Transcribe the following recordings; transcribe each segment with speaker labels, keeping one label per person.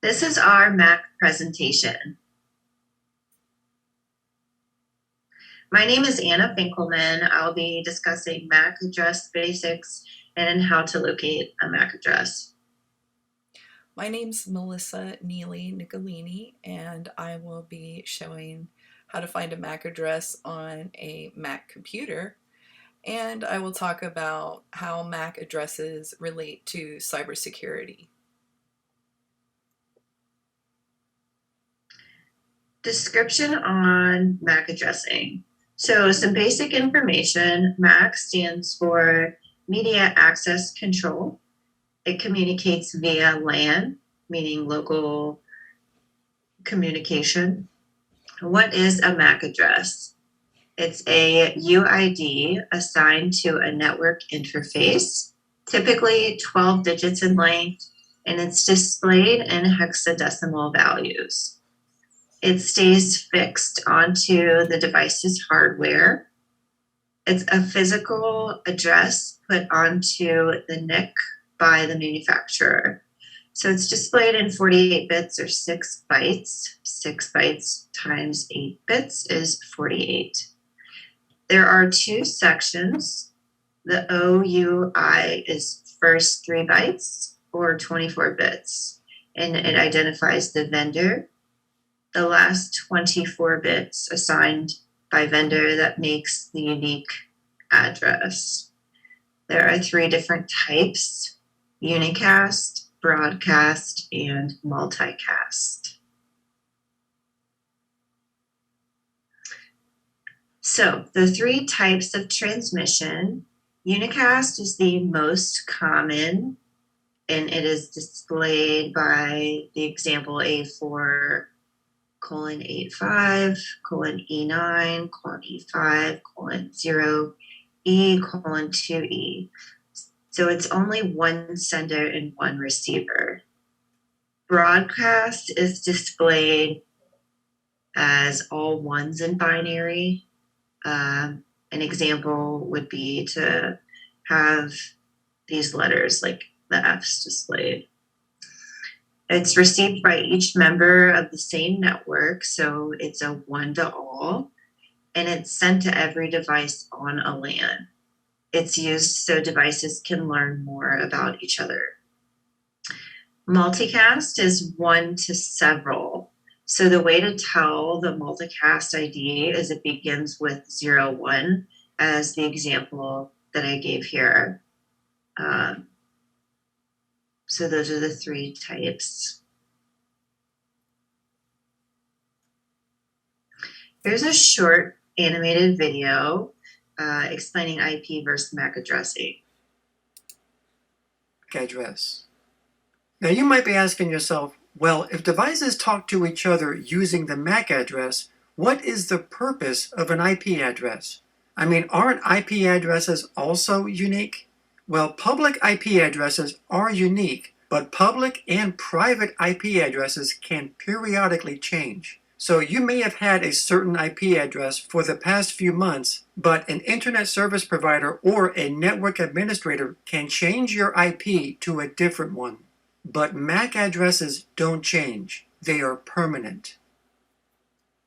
Speaker 1: This is our Mac presentation. My name is Anna Finkelman. I'll be discussing Mac address basics and how to locate a Mac address.
Speaker 2: My name's Melissa Neely Nicolini, and I will be showing how to find a MAC address on a Mac computer. And I will talk about how MAC addresses relate to cybersecurity.
Speaker 1: Description on Mac addressing. So some basic information. MAC stands for Media Access Control. It communicates via LAN, meaning local communication. What is a MAC address? It's a UID assigned to a network interface, typically 12 digits in length, and it's displayed in hexadecimal values. It stays fixed onto the device's hardware. It's a physical address put onto the NIC by the manufacturer. So it's displayed in 48 bits or 6 bytes. 6 bytes times 8 bits is 48. There are two sections. The OUI is first 3 bytes or 24 bits, and it identifies the vendor. The last 24 bits assigned by vendor that makes the unique address. There are 3 different types: unicast, broadcast, and multicast. So the 3 types of transmission. Unicast is the most common, and it is displayed by the example A4 colon 85 colon E9 colon E5 colon 0E colon 2E. So it's only one sender and one receiver. Broadcast is displayed as all ones in binary. An example would be to have these letters like the F's displayed. It's received by each member of the same network, so it's a one-to-all, and it's sent to every device on a LAN. It's used so devices can learn more about each other. Multicast is one to several. So the way to tell the multicast ID is it begins with 01, as the example that I gave here. So those are the 3 types. Here's a short animated video explaining IP versus MAC addressing.
Speaker 3: MAC address. Now you might be asking yourself, well, if devices talk to each other using the MAC address, what is the purpose of an IP address? I mean, aren't IP addresses also unique? Well, public IP addresses are unique, but public and private IP addresses can periodically change. So you may have had a certain IP address for the past few months, but an internet service provider or a network administrator can change your IP to a different one. But MAC addresses don't change. They are permanent.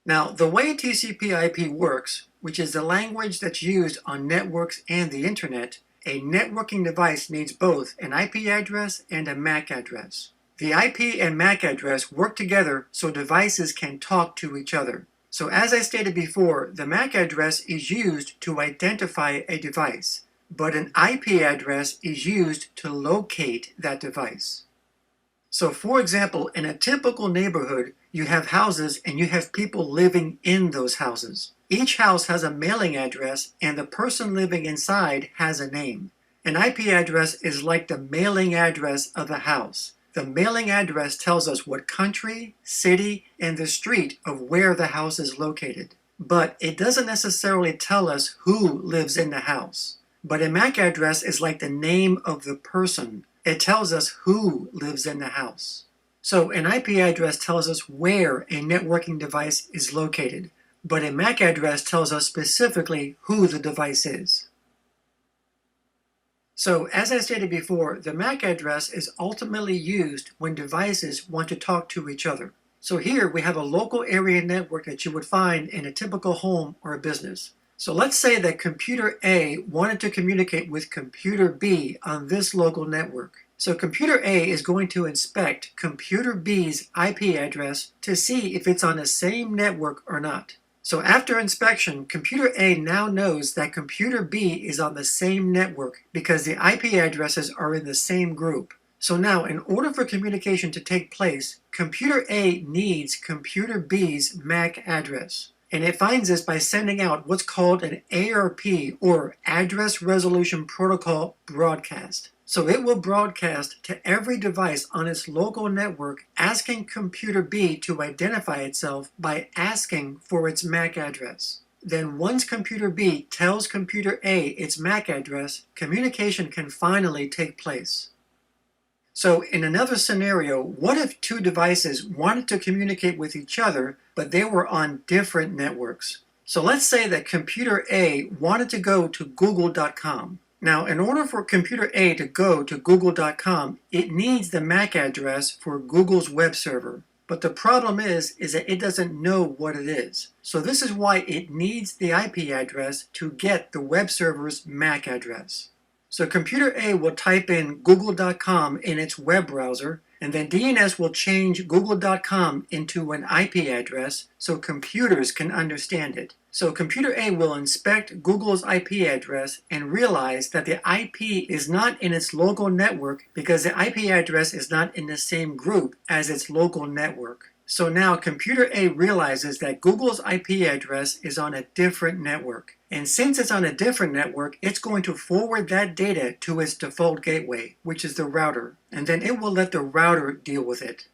Speaker 3: Now, the way TCP/IP works, which is the language that's used on networks and the internet, a networking device needs both an IP address and a MAC address. The IP and MAC address work together so devices can talk to each other. So as I stated before, the MAC address is used to identify a device, but an IP address is used to locate that device. So for example, in a typical neighborhood, you have houses and you have people living in those houses. Each house has a mailing address and the person living inside has a name. An IP address is like the mailing address of the house. The mailing address tells us what country, city, and the street of where the house is located. But it doesn't necessarily tell us who lives in the house. But a MAC address is like the name of the person. It tells us who lives in the house. So an IP address tells us where a networking device is located, but a MAC address tells us specifically who the device is. So, as I stated before, the MAC address is ultimately used when devices want to talk to each other. So here we have a local area network that you would find in a typical home or a business. So let's say that computer A wanted to communicate with computer B on this local network. So computer A is going to inspect computer B's IP address to see if it's on the same network or not. So after inspection, computer A now knows that computer B is on the same network because the IP addresses are in the same group. So now, in order for communication to take place, computer A needs computer B's MAC address. And it finds this by sending out what's called an ARP, or Address Resolution Protocol broadcast. So it will broadcast to every device on its local network, asking computer B to identify itself by asking for its MAC address. Then once computer B tells computer A its MAC address, communication can finally take place. So in another scenario, what if two devices wanted to communicate with each other, but they were on different networks? So let's say that computer A wanted to go to google.com. Now, in order for computer A to go to google.com, it needs the MAC address for Google's web server. But the problem is that it doesn't know what it is. So this is why it needs the IP address to get the web server's MAC address. So computer A will type in google.com in its web browser, and then DNS will change google.com into an IP address so computers can understand it. So computer A will inspect Google's IP address and realize that the IP is not in its local network because the IP address is not in the same group as its local network. So now computer A realizes that Google's IP address is on a different network. And since it's on a different network, it's going to forward that data to its default gateway, which is the router. And then it will let the router deal with it.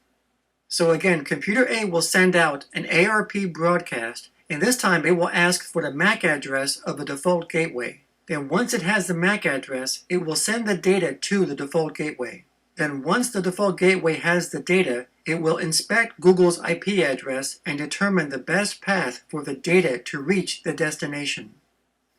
Speaker 3: So again, computer A will send out an ARP broadcast, and this time it will ask for the MAC address of the default gateway. Then once it has the MAC address, it will send the data to the default gateway. Then once the default gateway has the data, it will inspect Google's IP address and determine the best path for the data to reach the destination.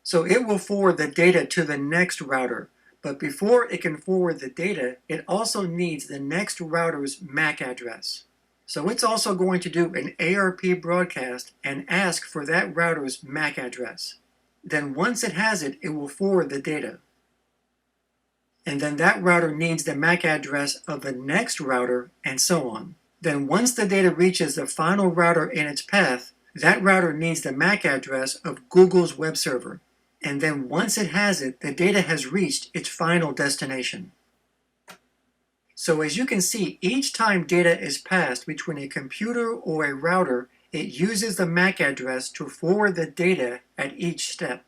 Speaker 3: So it will forward the data to the next router, but before it can forward the data, it also needs the next router's MAC address. So it's also going to do an ARP broadcast and ask for that router's MAC address. Then once it has it, it will forward the data. And then that router needs the MAC address of the next router, and so on. Then once the data reaches the final router in its path, that router needs the MAC address of Google's web server. And then once it has it, the data has reached its final destination. So as you can see, each time data is passed between a computer or a router, it uses the MAC address to forward the data at each step.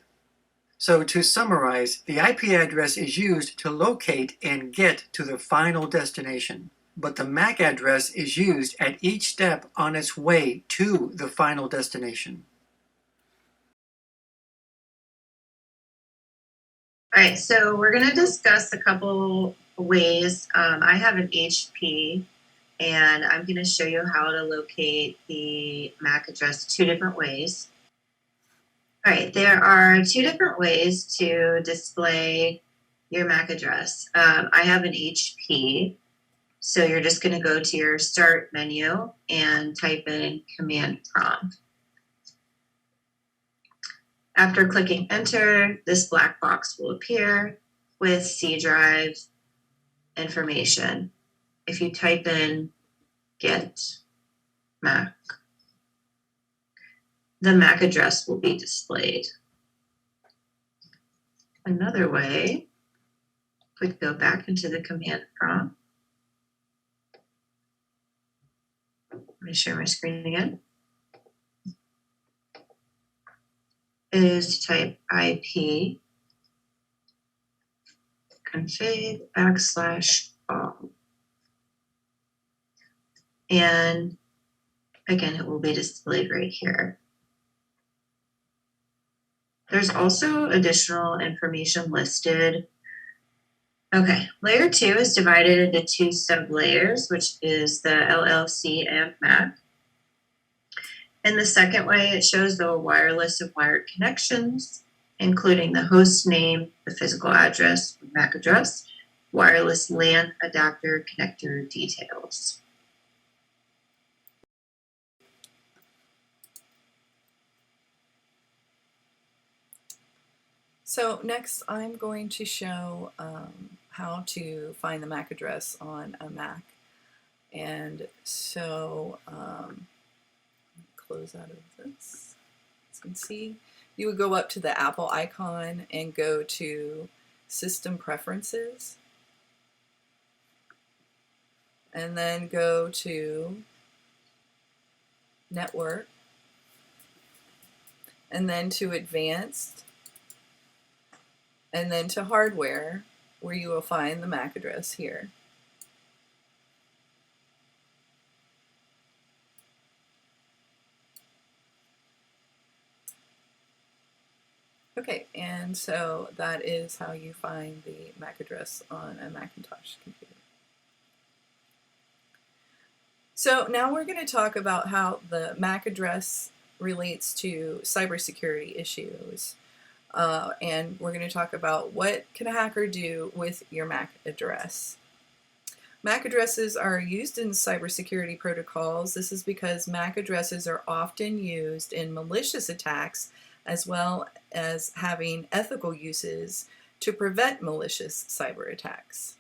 Speaker 3: So to summarize, the IP address is used to locate and get to the final destination, but the MAC address is used at each step on its way to the final destination.
Speaker 1: All right, so we're going to discuss a couple ways. I have an HP, and I'm going to show you how to locate the MAC address two different ways. All right, there are two different ways to display your MAC address. I have an HP, so you're just going to go to your Start menu and type in Command Prompt. After clicking Enter, this black box will appear with C drive information. If you type in Get MAC, the MAC address will be displayed. Another way, if we go back into the command prompt, let me share my screen again, is to type IP config /all. And again, it will be displayed right here. There's also additional information listed. Okay, layer 2 is divided into two sub-layers, which is the LLC and MAC. In the second way, it shows the wireless and wired connections. including the host name, the physical address, MAC address, wireless LAN adapter connector details.
Speaker 2: So next I'm going to show how to find the MAC address on a Mac. And so close out of this. As you can see, you would go up to the Apple icon and go to System Preferences, and then go to Network, and then to Advanced, and then to Hardware, where you will find the MAC address here. Okay, and so that is how you find the MAC address on a Macintosh computer. So now we're going to talk about how the MAC address relates to cybersecurity issues. And we're going to talk about what can a hacker do with your MAC address. MAC addresses are used in cybersecurity protocols. This is because MAC addresses are often used in malicious attacks, as well as having ethical uses to prevent malicious cyber attacks.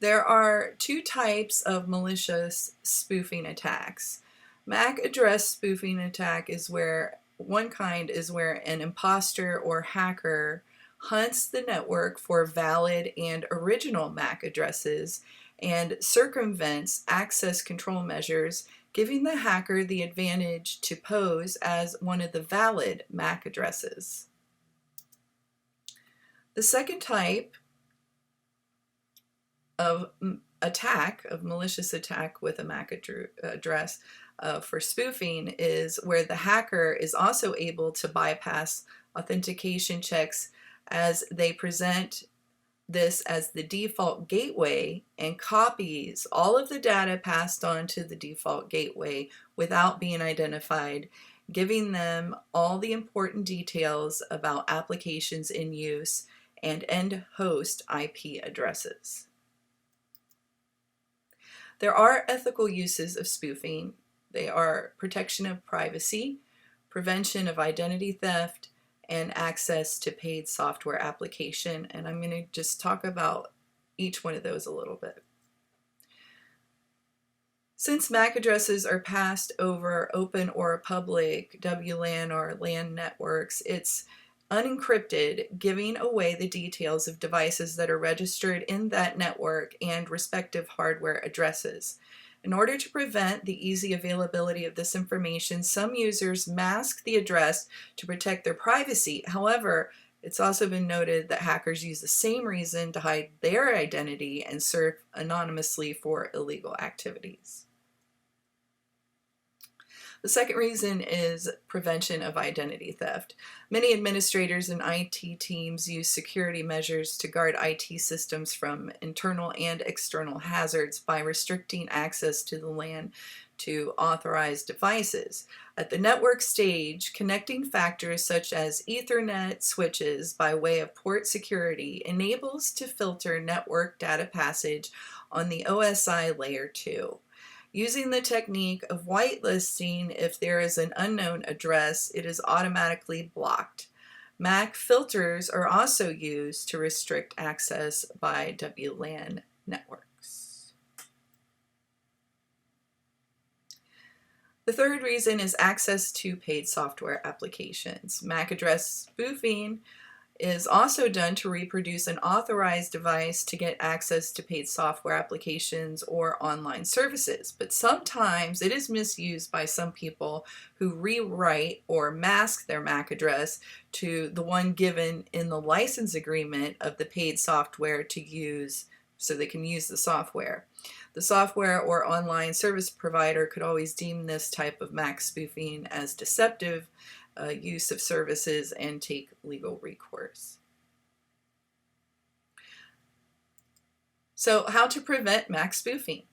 Speaker 2: There are two types of malicious spoofing attacks. MAC address spoofing attack is where one kind is where an imposter or hacker hunts the network for valid and original MAC addresses and circumvents access control measures, giving the hacker the advantage to pose as one of the valid MAC addresses. The second type of attack, of malicious attack with a MAC address for spoofing, is where the hacker is also able to bypass authentication checks as they present this as the default gateway and copies all of the data passed on to the default gateway without being identified, giving them all the important details about applications in use and end host IP addresses. There are ethical uses of spoofing. They are protection of privacy, prevention of identity theft, and access to paid software application. And I'm going to just talk about each one of those a little bit. Since MAC addresses are passed over open or public WLAN or LAN networks, it's unencrypted, giving away the details of devices that are registered in that network and respective hardware addresses. In order to prevent the easy availability of this information, some users mask the address to protect their privacy. However, it's also been noted that hackers use the same reason to hide their identity and surf anonymously for illegal activities. The second reason is prevention of identity theft. Many administrators and IT teams use security measures to guard IT systems from internal and external hazards by restricting access to the LAN to authorized devices. At the network stage, connecting factors such as Ethernet switches by way of port security enables to filter network data passage on the OSI layer 2. Using the technique of whitelisting, if there is an unknown address, it is automatically blocked. MAC filters are also used to restrict access by WLAN networks. The third reason is access to paid software applications. MAC address spoofing is also done to reproduce an authorized device to get access to paid software applications or online services. But sometimes it is misused by some people who rewrite or mask their MAC address to the one given in the license agreement of the paid software to use so they can use the software. The software or online service provider could always deem this type of MAC spoofing as deceptive use of services and take legal recourse. So how to prevent MAC spoofing?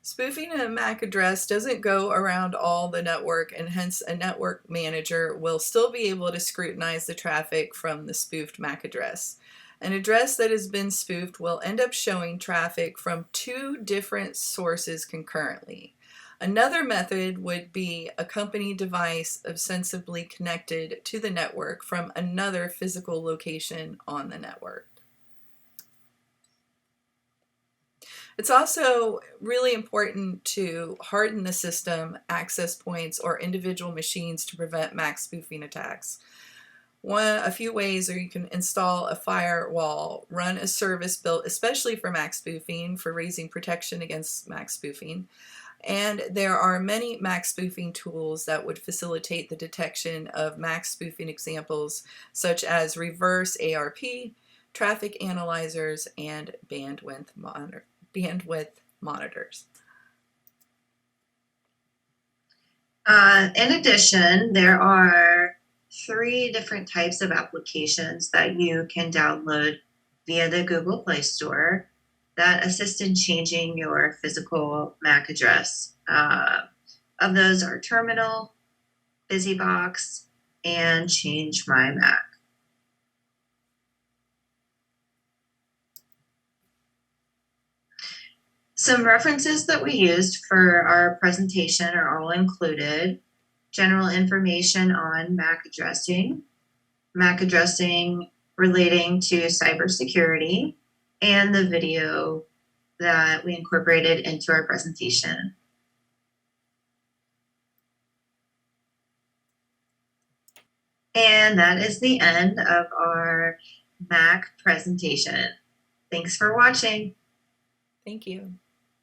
Speaker 2: Spoofing a MAC address doesn't go around all the network, and hence a network manager will still be able to scrutinize the traffic from the spoofed MAC address. An address that has been spoofed will end up showing traffic from two different sources concurrently. Another method would be a company device ostensibly connected to the network from another physical location on the network. It's also really important to harden the system, access points, or individual machines to prevent MAC spoofing attacks. A few ways are you can install a firewall, run a service built especially for MAC spoofing for raising protection against MAC spoofing. And there are many MAC spoofing tools that would facilitate the detection of MAC spoofing examples, such as reverse ARP, traffic analyzers, and bandwidth monitors.
Speaker 1: In addition, there are 3 different types of applications that you can download via the Google Play Store that assist in changing your physical MAC address. Of those are Terminal, BusyBox, and Change My Mac. Some references that we used for our presentation are all included. General information on MAC addressing relating to cybersecurity, and the video that we incorporated into our presentation. And that is the end of our MAC presentation. Thanks for watching.
Speaker 2: Thank you.